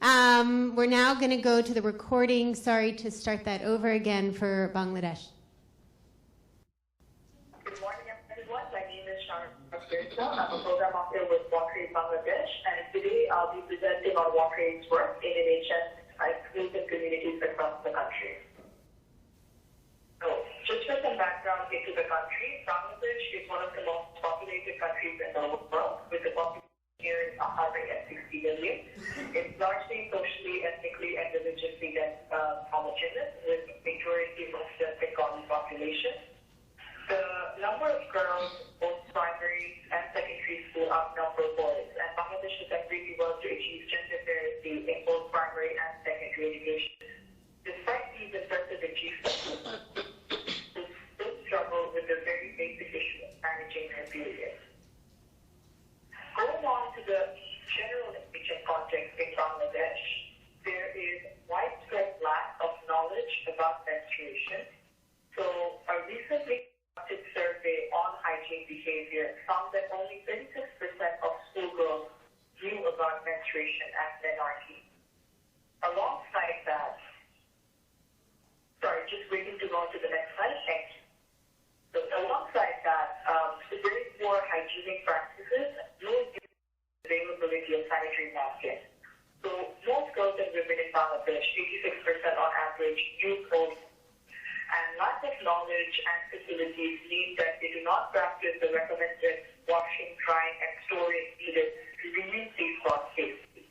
We're now going to go to the recording. Sorry to start that over again for Bangladesh. Good morning, everyone. My name is Shahrukh Y Mirza. I'm a program officer with WaterAid Bangladesh, and today I'll be presenting on WaterAid's work in NHS schools and communities across the country. So, just for some background into the country, Bangladesh is one of the most populated countries in the world, with a population nearing 160 million. It's largely socially, ethnically, and religiously homogeneous, with majority Muslim and Bengali population. The number of girls, both primary and secondary school, outnumber boys, and Bangladesh has done really well to achieve gender parity in both primary and secondary education. Despite these impressive achievements, they still struggle with the very basic issue of managing their periods. Going on to the general education context in Bangladesh, there is widespread lack of knowledge about menstruation. So a recently conducted survey on hygiene behavior found that only 36% of schoolgirls knew about menstruation and menarche. Alongside that, just waiting to go on to the next slide, thanks. So alongside that, very poor hygienic practices, no availability of sanitary napkins. So most girls and women in Bangladesh, 86% on average, use home. And lack of knowledge and facilities mean that they do not practice the recommended washing, drying, and storing needed to reuse these cloth safely.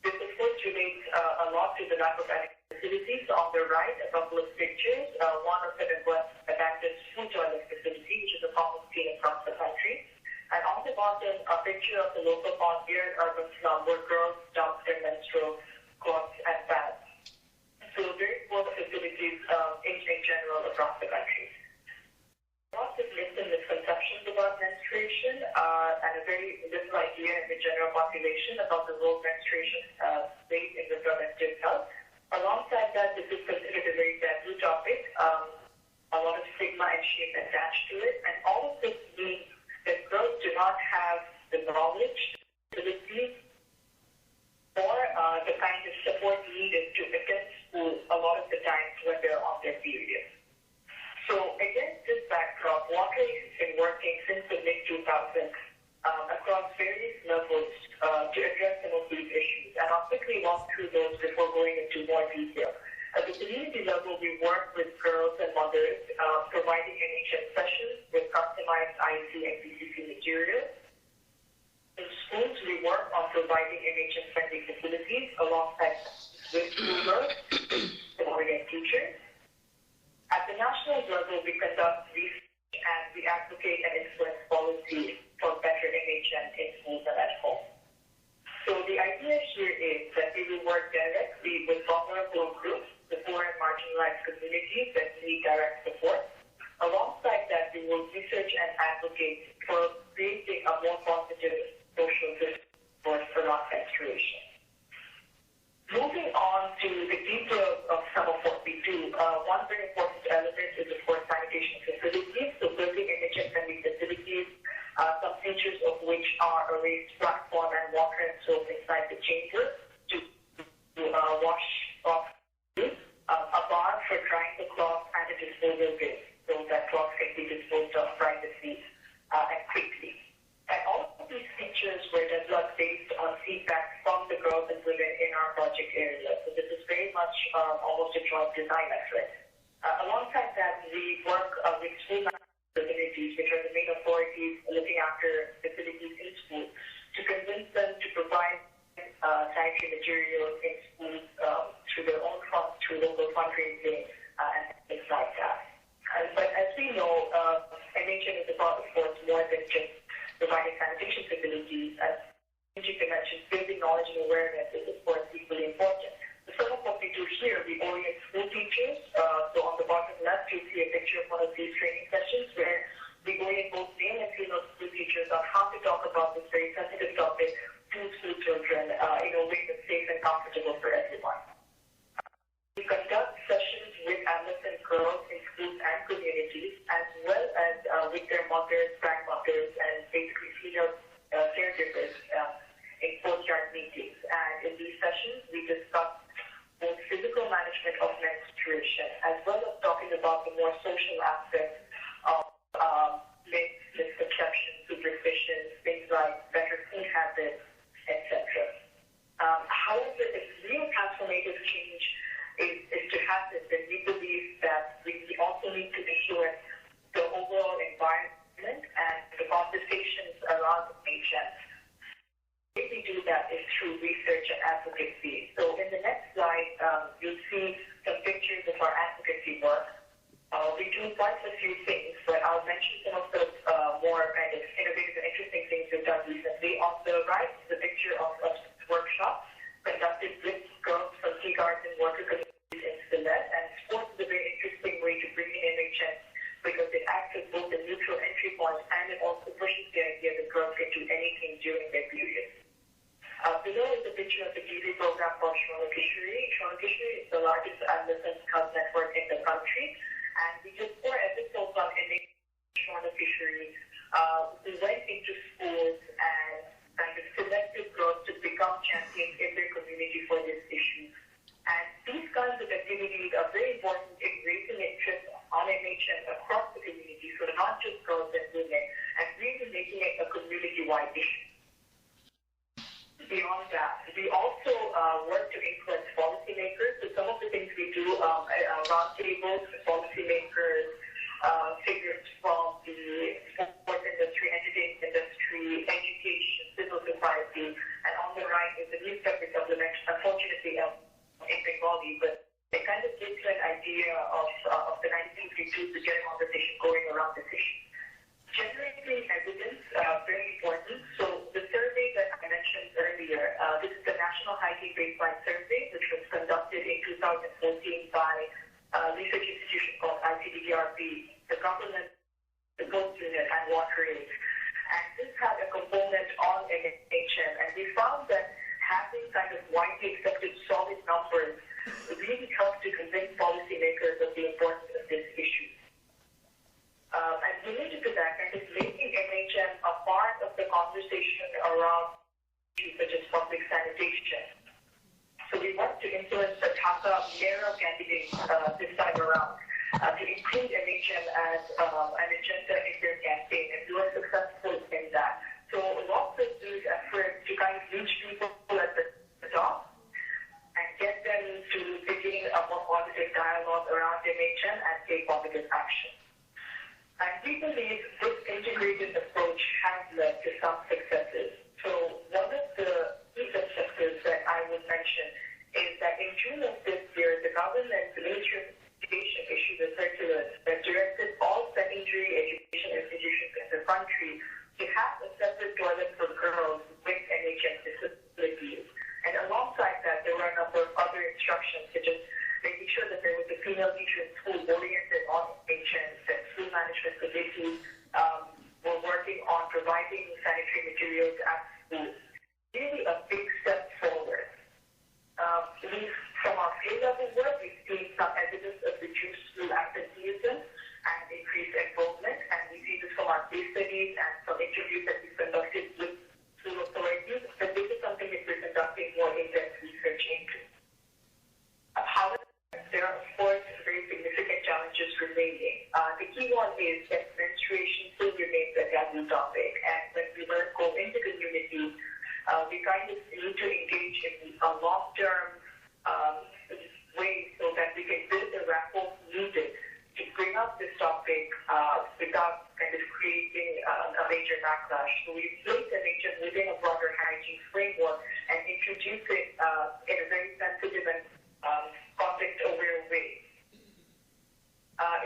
This of course relates a lot to the lack of adequate facilities. So on the right, a couple of pictures. One of them was abandoned food toilet facility, which is a common scene across the country. And on the bottom, a picture of the local pond here in urban slum where girls dump their menstrual cloths and pads. So very poor facilities in general across the country. Lots of myths and misconceptions about menstruation and a very little idea in the general population about the role menstruation plays in reproductive health. Alongside that, this is considered a very taboo topic, a lot of stigma and shame attached to it, and all of this means that girls do not have the knowledge, ability, or the kind of support needed to attend school a lot of the times when they're on their period. So against this backdrop, WaterAid has been working since the mid-2000s across various levels to address some of these issues. And I'll quickly walk through those before going into more detail. At the community level, we work with girls and mothers, providing NHS sessions with customized IC and BCC materials. In schools, we work on providing NHS-friendly facilities alongside with schoolgirls, and teachers. At the national level, we conduct research and we advocate and influence policy for better NHS in schools and at home. So the idea here is that we will work directly with vulnerable groups, the poor and marginalized communities that need direct support. Alongside that, we will research and advocate for creating a more positive social discourse around menstruation. Moving on to the details of some of what we do, one very important element is, of course, sanitation facilities. So building NHS-friendly facilities, some features of which are a raised platform and water and soap inside the chamber to wash off a bar for drying the cloth and a disposal bin, so that cloth can be disposed of privately and quickly. And all of these features were developed based on feedback from the girls and women in our project area. So this is very much almost a joint design effort. Alongside that, we work with school communities, which are the main authorities looking after facilities in school, to convince them to provide sanitary materials in schools through their own funds, through local fundraising, and things like that. But as we know, NHS is about, of course, more than just providing sanitation facilities. As you can mention, building knowledge and awareness is, of course, equally important. So some of what we do here, we orient school teachers. So on the bottom left, you see a picture of one of these training sessions where we orient both male and female school teachers on how to talk about this very sensitive topic to school children in a way that's safe and comfortable for everyone. We conduct sessions with adolescent girls in schools and communities, as well as with their mothers, grandmothers, and basically female caregivers in courtyard meetings. And in these sessions, we discuss both physical management of menstruation as well as talking about the more social aspects of myths, misconceptions, superstitions, things like better food habits, etc. However, if real transformative change is to happen, then we believe that we also need to influence the overall environment and the conversations around nature. The way we do that is through research and advocacy. So in the next slide, you'll see some pictures of our advocacy work. We do quite a few things, but I'll mention some of the more kind of innovative and interesting things we've done recently. On the right is a picture of a workshop conducted with girls from tea garden worker communities in Sylhet. And sports is a very interesting way to bring in MHN because it acts as both a neutral entry point and it also pushes the idea that girls can do anything during their periods. Below is a picture of the TV program called Shahrukh Y Mirza. Shahrukh Y Mirza is the largest adolescent health network in the country, and we did 4 episodes on Shahrukh Y Mirza. We went into schools and kind of selected girls to become champions in their community for this issue. And these kinds of activities are very important in raising interest on MHN across the community, so not just girls and women, and really making it a community-wide issue. Beyond that, we also work to influence policymakers. So some of the things we do, roundtables with policymakers, figures from the sports industry, entertainment industry, education, civil society, and on the right is the newspaper supplement, unfortunately in Bengali, but it kind of gives you an idea of the kind of things we do to get a conversation going around this issue. Generating evidence, very important. So the survey that I mentioned earlier, this is the National Hygiene Baseline Survey, which was conducted in 2014 by a research institution called ICDRB, the government, the Post Unit, and WaterAid. And this had a component on NHM, and we found that having kind of widely accepted solid numbers really helped to convince policymakers of the importance of this issue. And related to that, kind of making MHM a part of the conversation around issues such as public sanitation. So we want to influence the Dhaka mayoral candidate this time around to include MHM as an agenda in their campaign, and we were successful in that. So lots of these efforts to kind of reach people at the top and get them to begin a more positive dialogue around MHM and take positive action. And we believe this integrated approach has led to some successes. So one of the key successes that I would mention is that in June of this year, the government, the Ministry of Education, issued a circular that directed all secondary education institutions in the country to have a separate toilet for girls with NHM disabilities. And alongside that, there were a number of other instructions, such as making sure that there was a female teacher in school oriented on NHM, that school management committees were working on providing sanitary materials at schools. Really a big step forward. From our A-level work, we've seen some evidence of reduced school absenteeism and increased enrollment, and we see this from our case studies and from interviews that we've conducted with school authorities, but this is something that we're conducting more in-depth research into. However, there are, of course, very significant challenges remaining. The key one is that menstruation still remains a taboo topic, and when we go into communities, we kind of need to engage in a long-term way so that we can build the rapport needed to bring up this topic without kind of creating a major backlash. So we've placed NHM within a broader hygiene framework and introduced it in a very sensitive and context-aware way.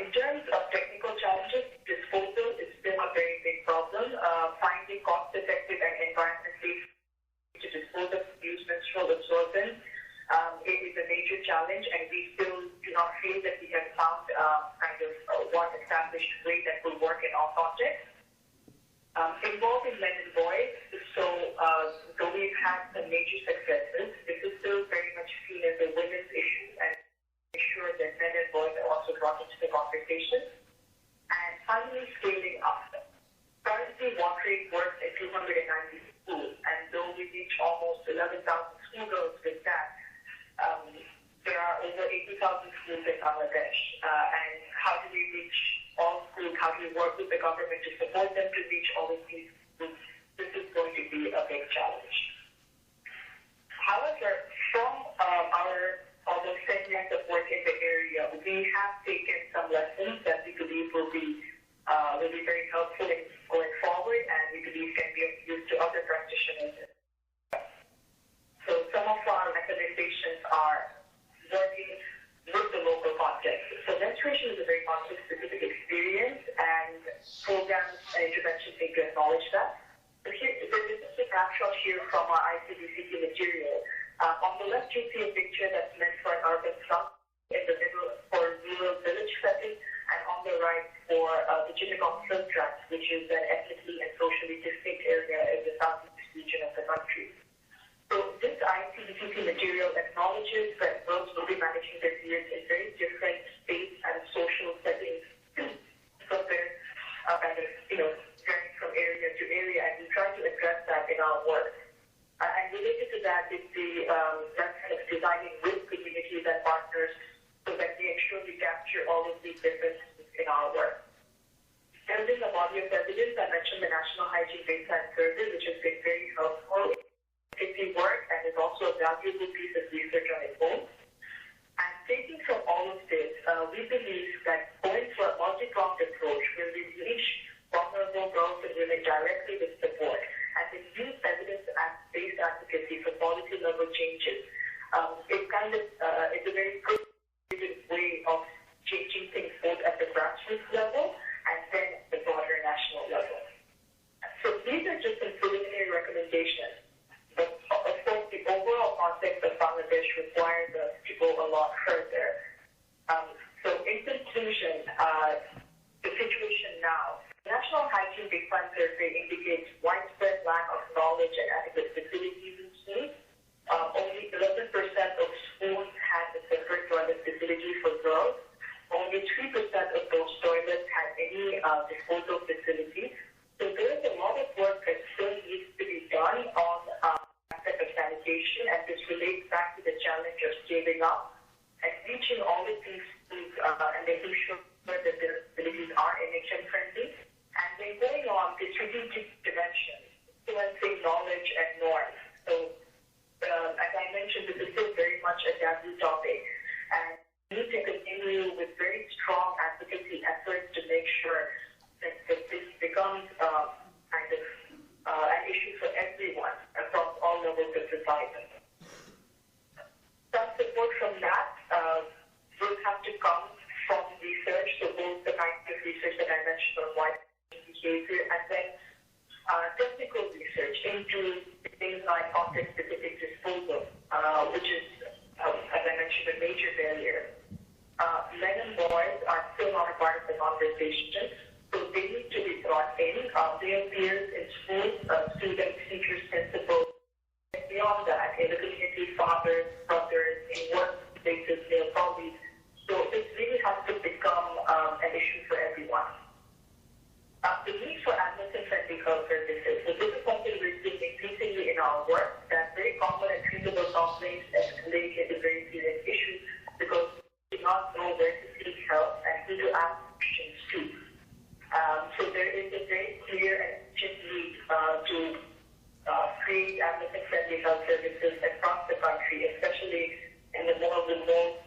In terms of technical challenges, disposal is still a very big problem. Finding cost-effective and environmentally to dispose of used menstrual absorbents it is a major challenge, and we still do not feel that we have found kind of one established way that will work in all contexts. Involving men and boys, so though we've had some major successes, this is still very much seen as a women's issue, and ensure that men and boys are also brought into the conversation. And finally, scaling up. Currently, WaterAid works at 290 schools, and though we reach almost 11,000 schoolgirls with that, schools in Bangladesh, and how do we reach all schools? How do we work with the government to support them to reach all of these schools? This is going to be a big challenge. However, from our almost 10 years of work in the area, we have taken some lessons that we believe will be very helpful in going forward, and we believe can be of use to other practitioners. So some of our recommendations are working with the local context. So menstruation is a very context-specific experience, and programs and interventions need to acknowledge that. So here, there is a snapshot here from our ICDCT material. On the left, you see a picture that's meant for an urban slum, in the middle for a rural village setting, and on the right for the Chittagong Silk Tracts, which is an ethnically and socially distinct area in the southeast region of the country. So this ICDCT material acknowledges that girls will be managing their periods in very different states and social settings compared varying from area to area, and we try to address that in our work. And related to that is that kind of designing with communities and partners so that we ensure we capture all of these differences in our work. Building a body of evidence, I mentioned the National Hygiene Baseline Survey, which has been very helpful in work and is also a valuable piece of research on its own. And taking from all of this, we believe that going for a multi-pronged approach where we reach vulnerable girls and women directly with support and then use evidence-based advocacy for policy level changes, it's a very good way of changing things both at the grassroots level and then at the broader national level. So these are just some preliminary recommendations. But of course, the overall context of Bangladesh requires us to go a lot further. So in conclusion, the situation now, the National Hygiene Baseline Survey indicates widespread lack of knowledge and adequate facilities in schools. Only 11% of schools had a separate toilet facility for girls. Only 3% of those toilets had any disposal facility. So there is a lot of work that still needs to be done on aspect of sanitation, and this relates back to the challenge of scaling up and reaching all of these schools and making sure that their facilities are NHM friendly. And then going on the strategic dimensions, influencing knowledge and norms. So as I mentioned, this is still very much a taboo topic, and we need to continue with very strong advocacy efforts to make sure that this becomes an issue for everyone across all levels of society. Some support from that will have to come from research, so both the kinds of research that I mentioned on white behavior and then technical research into things like context-specific disposal, which is, as I mentioned, a major barrier. Men and boys are still not a part of the conversation, so they need to be brought in. Their peers in schools, students, teachers, principals, and beyond that, in the community, fathers, brothers, in workplaces, male colleagues. So this really has to become an issue for everyone. The need for adolescent-friendly health services. So this is something we're seeing increasingly in our work, that very common and treatable complaints escalate into very serious issues because we do not know where to seek help and who to ask questions to. So there is a very clear and urgent need to create adolescent-friendly health services across the country, especially in the more remote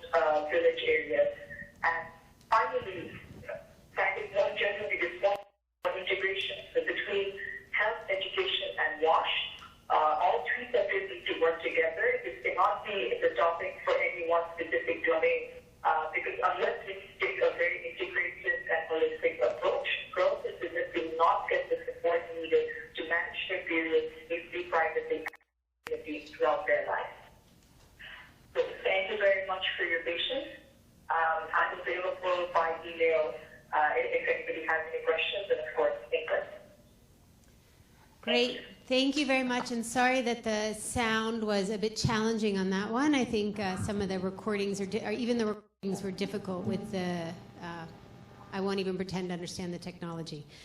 village areas. And finally, kind of more generally, this one integration. So between health, education, and WASH, all three sectors need to work together. This cannot be the topic for any one specific domain, because unless we take a very integrated and holistic approach, girls and women will not get the support needed to manage their periods safely, privately, and throughout their lives. So thank you very much for your patience. I'm available by email if anybody has any questions, and of course, in person. Great. Thank you very much, and sorry that the sound was a bit challenging on that one. I think some of the recordings or even the recordings were difficult with the, I won't even pretend to understand the technology.